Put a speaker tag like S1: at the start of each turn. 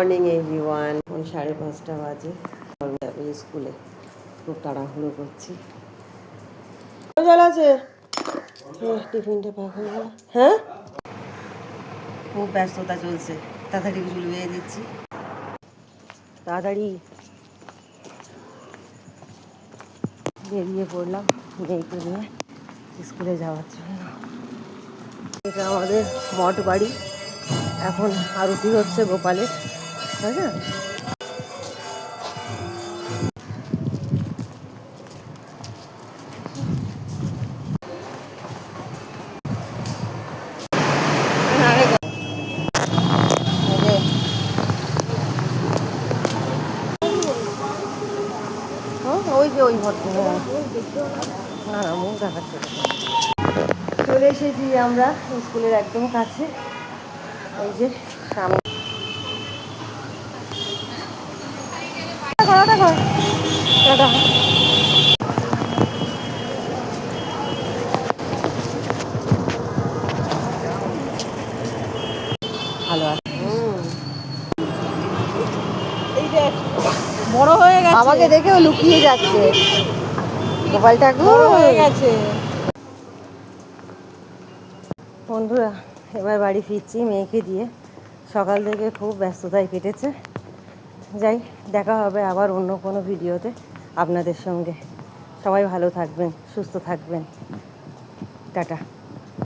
S1: Morning everyone. এখন 5:30 বাজে, যাবে স্কুলে। খুব তাড়াহুড়ো করছি। জল আছে, টিফিনটা প্যাক হয়ে গেল। হ্যাঁ, খুব ব্যস্ততা চলছে। তাড়াতাড়ি চুল বেয়ে দিচ্ছি, তাড়াতাড়ি বেরিয়ে পড়লাম মেয়েকে নিয়ে স্কুলে যাওয়ার জন্য। এটা আমাদের মঠ বাড়ি। এখন আরতি হচ্ছে গোপালের, তাই না? ওই যে ওই ভদ্র, না না মুখ দেখাচ্ছে। চলে এসেছি আমরা স্কুলের একদম কাছে, এই যে সামনে। ভালো আছে,
S2: বড় হয়ে গেছে,
S1: আমাকে দেখেও লুকিয়ে যাচ্ছে। গোপাল ঠাকুর
S2: বড় হয়ে গেছে।
S1: বন্ধুরা, এবার বাড়ি ফিরছি মেয়েকে দিয়ে। সকাল থেকে খুব ব্যস্ততায় কেটেছে। যাই, দেখা হবে আবার অন্য কোনো ভিডিওতে আপনাদের সঙ্গে। সবাই ভালো থাকবেন, সুস্থ থাকবেন। টাটা।